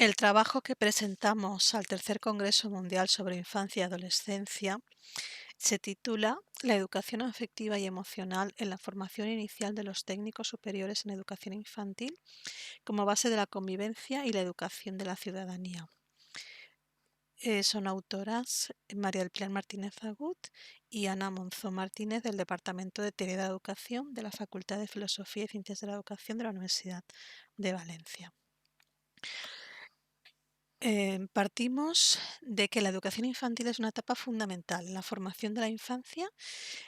El trabajo que presentamos al Tercer Congreso Mundial sobre Infancia y Adolescencia se titula La educación afectiva y emocional en la formación inicial de los técnicos superiores en educación infantil como base de la convivencia y la educación de la ciudadanía. Son autoras María del Pilar Martínez Agut y Ana Monzó Martínez del Departamento de Teoría de la Educación de la Facultad de Filosofía y Ciencias de la Educación de la Universidad de Valencia. Partimos de que la educación infantil es una etapa fundamental en la formación de la infancia,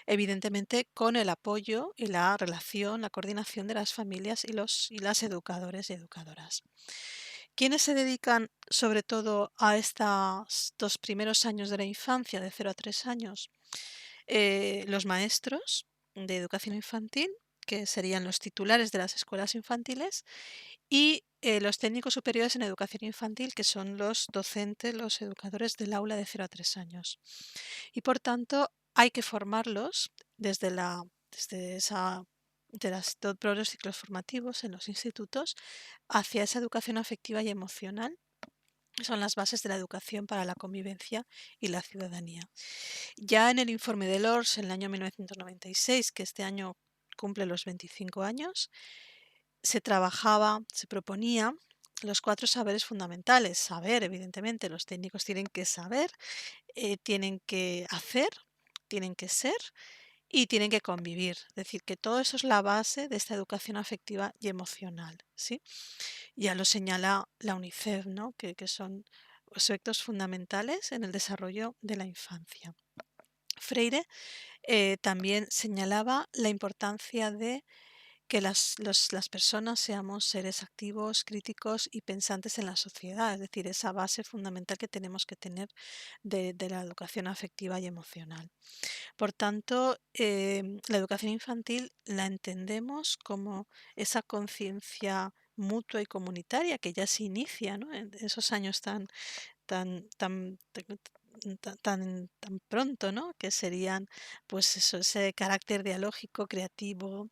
evidentemente con el apoyo y la relación, la coordinación de las familias y las educadores y educadoras. ¿Quiénes se dedican sobre todo a estos 2 primeros años de la infancia, de 0 a 3 años? Los maestros de educación infantil, que serían los titulares de las escuelas infantiles, y los técnicos superiores en educación infantil, que son los docentes, los educadores del aula de 0 a 3 años. Y por tanto, hay que formarlos desde esa todos los ciclos formativos en los institutos hacia esa educación afectiva y emocional. Son las bases de la educación para la convivencia y la ciudadanía. Ya en el informe de Lors, en el año 1996, que este año cumple los 25 años, se proponía los 4 saberes fundamentales. Saber, evidentemente, los técnicos tienen que saber, tienen que hacer, tienen que ser y tienen que convivir. Es decir, que todo eso es la base de esta educación afectiva y emocional, ¿sí? Ya lo señala la UNICEF, ¿no? Que son aspectos fundamentales en el desarrollo de la infancia. Freire también señalaba la importancia de que las personas seamos seres activos, críticos y pensantes en la sociedad, es decir, esa base fundamental que tenemos que tener de la educación afectiva y emocional. Por tanto, la educación infantil la entendemos como esa conciencia mutua y comunitaria que ya se inicia, ¿no? En esos años tan pronto, ¿no? Que serían, pues eso, ese carácter dialógico, creativo,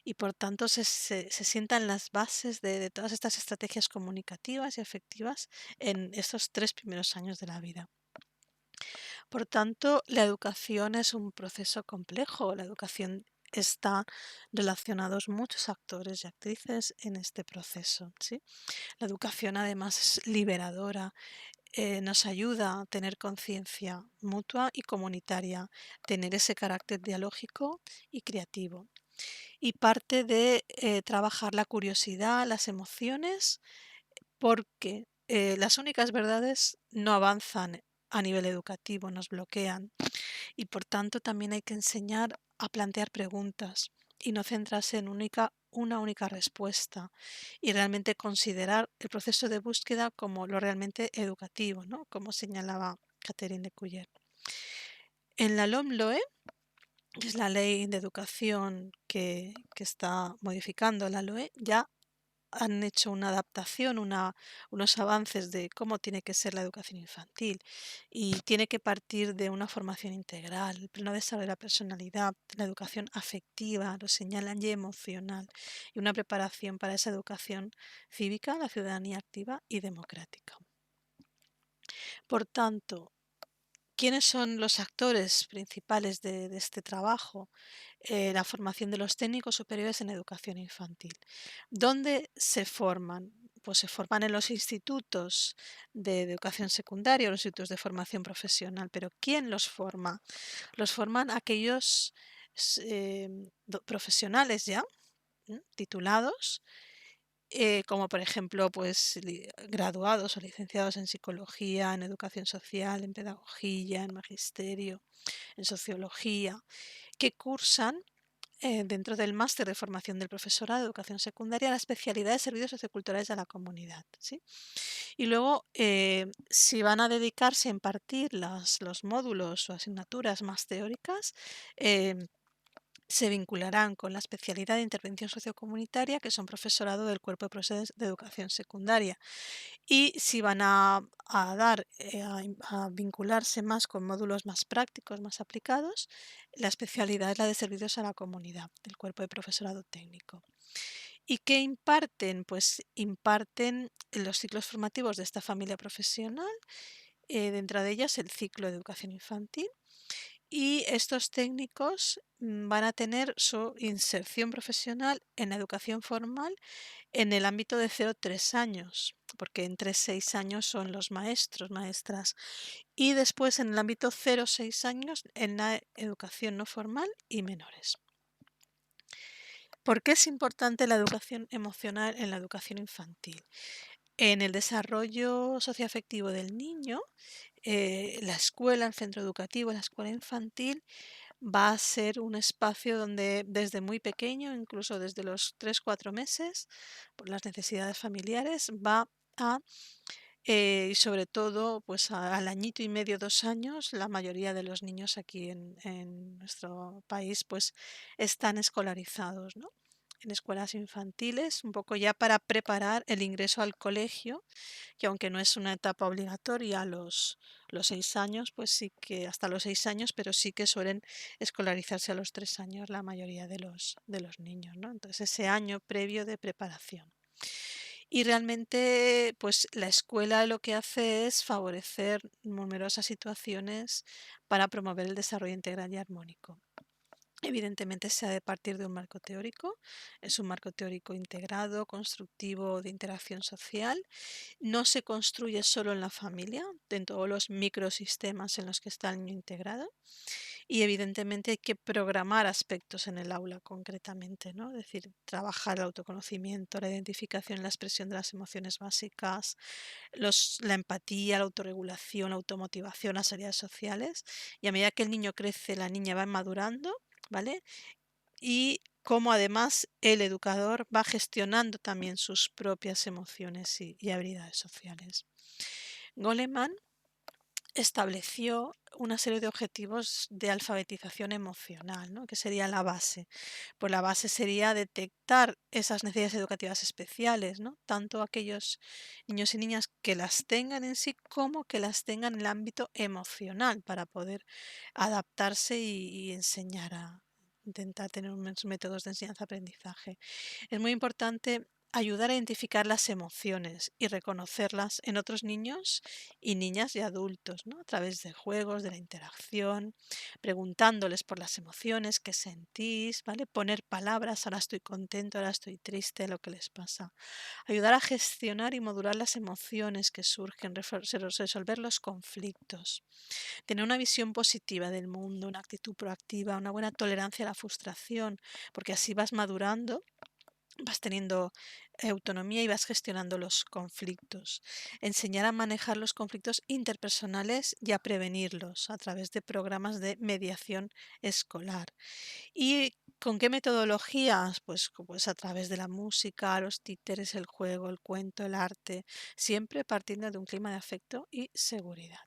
y por tanto se sientan las bases de todas estas estrategias comunicativas y afectivas en estos 3 primeros años de la vida. Por tanto, la educación es un proceso complejo. La educación está relacionados muchos actores y actrices en este proceso, ¿sí? La educación además es liberadora, nos ayuda a tener conciencia mutua y comunitaria, tener ese carácter dialógico y creativo. Y parte de trabajar la curiosidad, las emociones, porque las únicas verdades no avanzan a nivel educativo, nos bloquean. Y por tanto también hay que enseñar a plantear preguntas y no centrarse en una única respuesta y realmente considerar el proceso de búsqueda como lo realmente educativo, ¿no? Como señalaba Catherine de Cuyer. En la LOMLOE, que es la ley de educación que está modificando la LOE, ya han hecho una adaptación, unos avances de cómo tiene que ser la educación infantil y tiene que partir de una formación integral, el pleno desarrollo de la personalidad, la educación afectiva, lo señalan, y emocional, y una preparación para esa educación cívica, la ciudadanía activa y democrática. Por tanto, ¿quiénes son los actores principales de este trabajo? La formación de los técnicos superiores en educación infantil. ¿Dónde se forman? Pues se forman en los institutos de educación secundaria, los institutos de formación profesional. Pero ¿quién los forma? Los forman aquellos profesionales ya, titulados, como por ejemplo, pues graduados o licenciados en psicología, en educación social, en pedagogía, en magisterio, en sociología, que cursan dentro del máster de formación del profesorado de educación secundaria la especialidad de servicios socioculturales a la comunidad, ¿sí? Y luego, si van a dedicarse a impartir los módulos o asignaturas más teóricas, eh, se vincularán con la especialidad de intervención sociocomunitaria, que son profesorado del cuerpo de profesores de educación secundaria. Y si van a vincularse más con módulos más prácticos, más aplicados, la especialidad es la de servicios a la comunidad, del cuerpo de profesorado técnico. ¿Y qué imparten? Pues imparten los ciclos formativos de esta familia profesional, dentro de ellas el ciclo de educación infantil, y estos técnicos van a tener su inserción profesional en la educación formal en el ámbito de 0-3 años, porque entre 6 años son los maestros, maestras, y después en el ámbito 0-6 años en la educación no formal y menores. ¿Por qué es importante la educación emocional en la educación infantil? En el desarrollo socioafectivo del niño, la escuela, el centro educativo, la escuela infantil va a ser un espacio donde desde muy pequeño, incluso desde los 3-4 meses, por las necesidades familiares, va a, y sobre todo, pues al añito y medio, 2 años, la mayoría de los niños aquí en nuestro país, pues están escolarizados, ¿no? En escuelas infantiles, un poco ya para preparar el ingreso al colegio, que aunque no es una etapa obligatoria los 6 años, pues sí que hasta los 6 años, pero sí que suelen escolarizarse a los 3 años la mayoría de los niños, ¿no? Entonces ese año previo de preparación. Y realmente, pues la escuela lo que hace es favorecer numerosas situaciones para promover el desarrollo integral y armónico. Evidentemente se ha de partir de un marco teórico, es un marco teórico integrado, constructivo, de interacción social. No se construye solo en la familia, en todos los microsistemas en los que está el niño integrado. Y evidentemente hay que programar aspectos en el aula concretamente, ¿no? Es decir, trabajar el autoconocimiento, la identificación, la expresión de las emociones básicas, la empatía, la autorregulación, la automotivación, las habilidades sociales. Y a medida que el niño crece, la niña va madurando, ¿vale? Y cómo además el educador va gestionando también sus propias emociones y habilidades sociales. Goleman estableció una serie de objetivos de alfabetización emocional, ¿no? Que sería la base. Pues la base sería detectar esas necesidades educativas especiales, ¿no? Tanto aquellos niños y niñas que las tengan en sí como que las tengan en el ámbito emocional para poder adaptarse y enseñar a intentar tener unos métodos de enseñanza-aprendizaje. Es muy importante ayudar a identificar las emociones y reconocerlas en otros niños y niñas y adultos, ¿no? A través de juegos, de la interacción, preguntándoles por las emociones, qué sentís, ¿vale? Poner palabras, ahora estoy contento, ahora estoy triste, lo que les pasa. Ayudar a gestionar y modular las emociones que surgen, resolver los conflictos. Tener una visión positiva del mundo, una actitud proactiva, una buena tolerancia a la frustración, porque así vas madurando, vas teniendo autonomía y vas gestionando los conflictos. Enseñar a manejar los conflictos interpersonales y a prevenirlos a través de programas de mediación escolar. ¿Y con qué metodologías? Pues a través de la música, los títeres, el juego, el cuento, el arte, siempre partiendo de un clima de afecto y seguridad.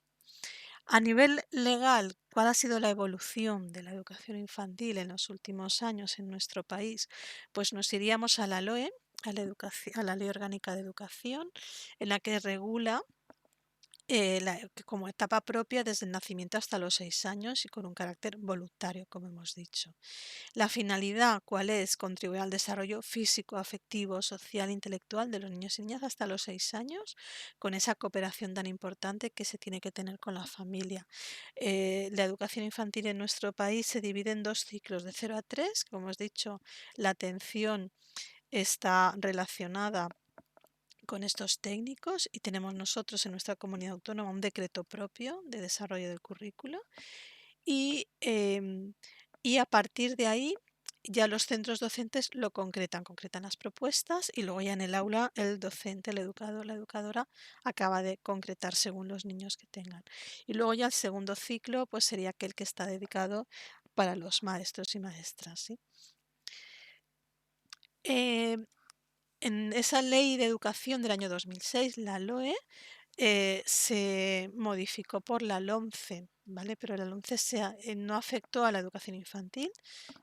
A nivel legal, ¿cuál ha sido la evolución de la educación infantil en los últimos años en nuestro país? Pues nos iríamos a la LOE, a la Ley Orgánica de Educación, en la que regula como etapa propia desde el nacimiento hasta los 6 años y con un carácter voluntario, como hemos dicho. La finalidad, ¿cuál es? Contribuir al desarrollo físico, afectivo, social, intelectual de los niños y niñas hasta los 6 años, con esa cooperación tan importante que se tiene que tener con la familia. La educación infantil en nuestro país se divide en dos ciclos, de 0-3, como hemos dicho, la atención está relacionada con estos técnicos y tenemos nosotros en nuestra comunidad autónoma un decreto propio de desarrollo del currículo y, y a partir de ahí ya los centros docentes lo concretan las propuestas y luego ya en el aula el docente, el educador, la educadora acaba de concretar según los niños que tengan. Y luego ya el segundo ciclo pues sería aquel que está dedicado para los maestros y maestras, ¿sí? Eh, en esa ley de educación del año 2006, la LOE, se modificó por la LOMCE, ¿vale? Pero la LOMCE no afectó a la educación infantil,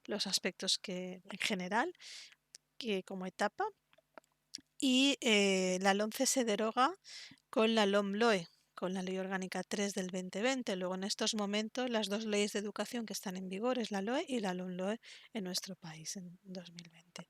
los aspectos que en general, que como etapa, y la LOMCE se deroga con la LOMLOE, con la Ley Orgánica 3 del 2020. Luego, en estos momentos, las dos leyes de educación que están en vigor es la LOE y la LOMLOE en nuestro país en 2020.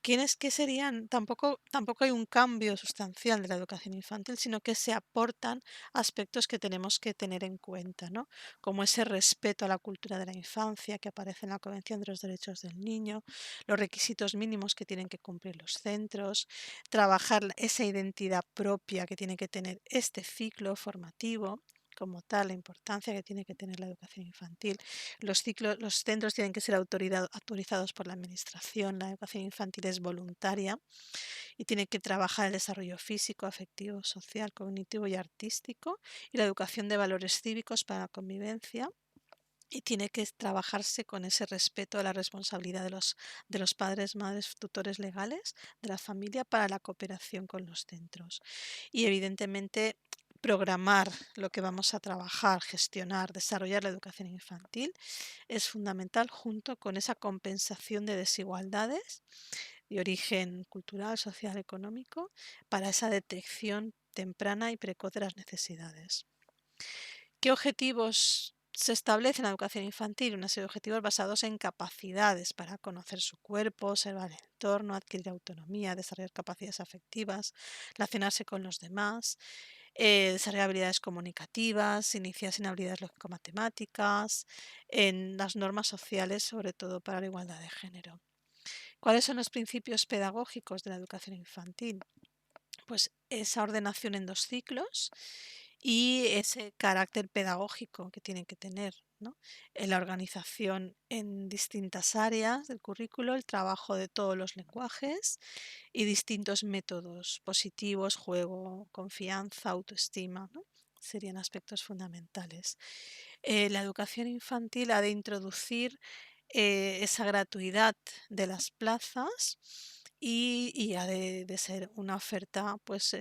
¿Quiénes que serían? Tampoco hay un cambio sustancial de la educación infantil, sino que se aportan aspectos que tenemos que tener en cuenta, ¿no? Como ese respeto a la cultura de la infancia que aparece en la Convención de los Derechos del Niño, los requisitos mínimos que tienen que cumplir los centros, trabajar esa identidad propia que tiene que tener este ciclo formativo. Como tal, la importancia que tiene que tener la educación infantil. Los centros tienen que ser autorizados por la administración. La educación infantil es voluntaria y tiene que trabajar el desarrollo físico, afectivo, social, cognitivo y artístico y la educación de valores cívicos para la convivencia. Y tiene que trabajarse con ese respeto a la responsabilidad de los padres, madres, tutores legales, de la familia para la cooperación con los centros. Y evidentemente programar lo que vamos a trabajar, gestionar, desarrollar la educación infantil es fundamental junto con esa compensación de desigualdades de origen cultural, social, económico, para esa detección temprana y precoz de las necesidades. ¿Qué objetivos se establecen en la educación infantil? Una serie de objetivos basados en capacidades para conocer su cuerpo, observar el entorno, adquirir autonomía, desarrollar capacidades afectivas, relacionarse con los demás, desarrollar habilidades comunicativas, iniciarse en habilidades lógico-matemáticas, en las normas sociales, sobre todo para la igualdad de género. ¿Cuáles son los principios pedagógicos de la educación infantil? Pues esa ordenación en dos ciclos y ese carácter pedagógico que tienen que tener, ¿no? En la organización en distintas áreas del currículo, el trabajo de todos los lenguajes y distintos métodos positivos, juego, confianza, autoestima, ¿no? Serían aspectos fundamentales. La educación infantil ha de introducir esa gratuidad de las plazas y ha de ser una oferta, pues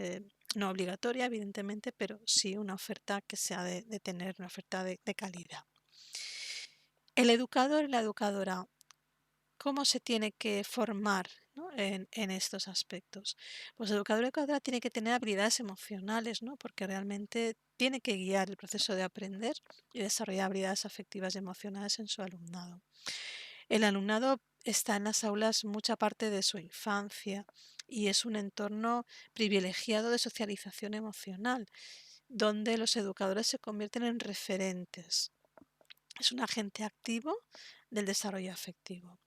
no obligatoria, evidentemente, pero sí una oferta que se ha de tener, una oferta de calidad. El educador y la educadora, ¿cómo se tiene que formar, ¿no? en estos aspectos? Pues el educador y educadora tiene que tener habilidades emocionales, ¿no? Porque realmente tiene que guiar el proceso de aprender y desarrollar habilidades afectivas y emocionales en su alumnado. El alumnado está en las aulas mucha parte de su infancia y es un entorno privilegiado de socialización emocional, donde los educadores se convierten en referentes. Es un agente activo del desarrollo afectivo.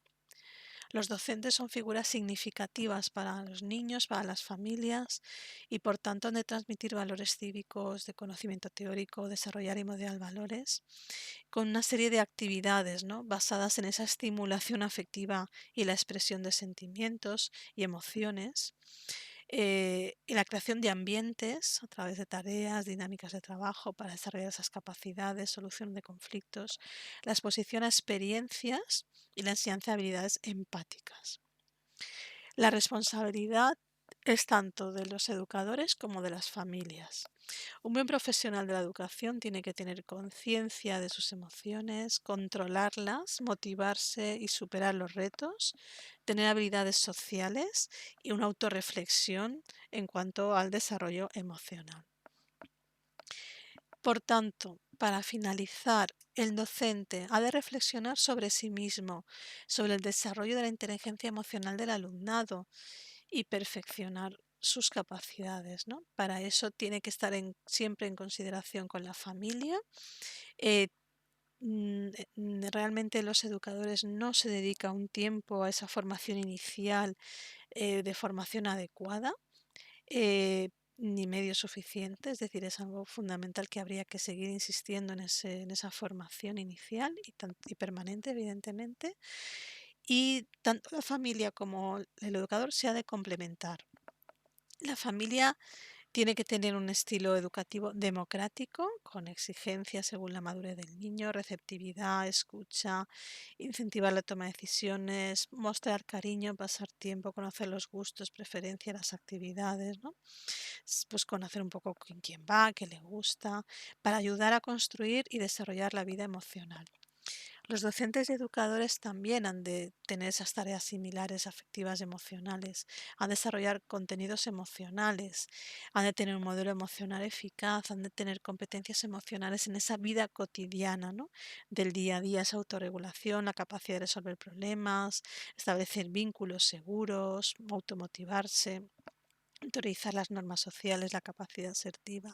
Los docentes son figuras significativas para los niños, para las familias y por tanto han de transmitir valores cívicos, de conocimiento teórico, desarrollar y modelar valores con una serie de actividades, ¿no? Basadas en esa estimulación afectiva y la expresión de sentimientos y emociones. Y la creación de ambientes a través de tareas, dinámicas de trabajo para desarrollar esas capacidades, solución de conflictos, la exposición a experiencias y la enseñanza de habilidades empáticas. La responsabilidad es tanto de los educadores como de las familias. Un buen profesional de la educación tiene que tener conciencia de sus emociones, controlarlas, motivarse y superar los retos, tener habilidades sociales y una autorreflexión en cuanto al desarrollo emocional. Por tanto, para finalizar, el docente ha de reflexionar sobre sí mismo, sobre el desarrollo de la inteligencia emocional del alumnado y perfeccionar sus capacidades, ¿no? Para eso tiene que estar siempre en consideración con la familia. Eh, Realmente los educadores no se dedican un tiempo a esa formación inicial de formación adecuada. Ni medios suficientes, es decir, es algo fundamental que habría que seguir insistiendo en esa formación inicial y permanente, evidentemente. Y tanto la familia como el educador se ha de complementar. La familia tiene que tener un estilo educativo democrático, con exigencias según la madurez del niño, receptividad, escucha, incentivar la toma de decisiones, mostrar cariño, pasar tiempo, conocer los gustos, preferencias, las actividades, ¿no? Pues conocer un poco con quién va, qué le gusta, para ayudar a construir y desarrollar la vida emocional. Los docentes y educadores también han de tener esas tareas similares, afectivas y emocionales, han de desarrollar contenidos emocionales, han de tener un modelo emocional eficaz, han de tener competencias emocionales en esa vida cotidiana, ¿no? Del día a día, esa autorregulación, la capacidad de resolver problemas, establecer vínculos seguros, automotivarse. Autorizar las normas sociales, la capacidad asertiva.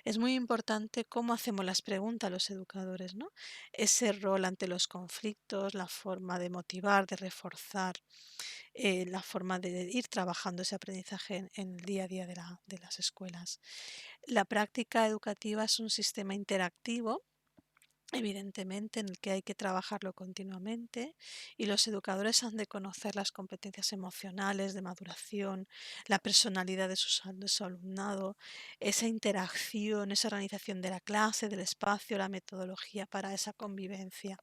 Es muy importante cómo hacemos las preguntas los educadores, ¿no? Ese rol ante los conflictos, la forma de motivar, de reforzar, la forma de ir trabajando ese aprendizaje en el día a día de las escuelas. La práctica educativa es un sistema interactivo, evidentemente, en el que hay que trabajarlo continuamente, y los educadores han de conocer las competencias emocionales, de maduración, la personalidad de su alumnado, esa interacción, esa organización de la clase, del espacio, la metodología para esa convivencia.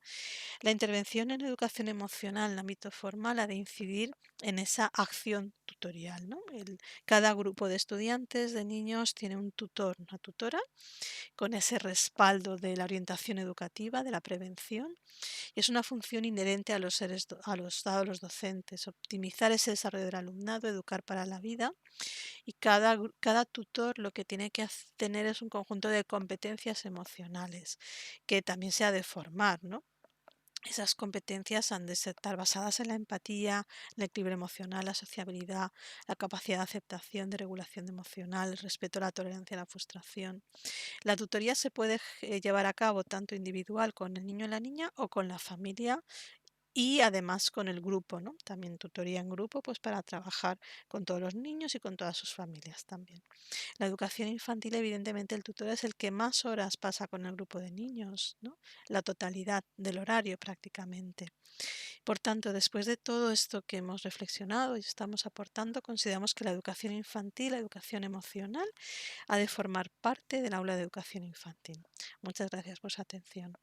La intervención en educación emocional en el ámbito formal ha de incidir en esa acción tutorial, ¿no? Cada grupo de estudiantes, de niños, tiene un tutor, una tutora, con ese respaldo de la orientación educativa, de la prevención, y es una función inherente a los a los docentes, optimizar ese desarrollo del alumnado, educar para la vida, y cada tutor lo que tiene que tener es un conjunto de competencias emocionales que también se ha de formar, ¿no? Esas competencias han de estar basadas en la empatía, el equilibrio emocional, la sociabilidad, la capacidad de aceptación, de regulación emocional, el respeto, la tolerancia a la frustración. La tutoría se puede llevar a cabo tanto individual con el niño y la niña o con la familia y además con el grupo, ¿no? También tutoría en grupo, pues para trabajar con todos los niños y con todas sus familias también. La educación infantil, evidentemente, el tutor es el que más horas pasa con el grupo de niños, ¿no? La totalidad del horario prácticamente. Por tanto, después de todo esto que hemos reflexionado y estamos aportando, consideramos que la educación infantil, la educación emocional, ha de formar parte del aula de educación infantil. Muchas gracias por su atención.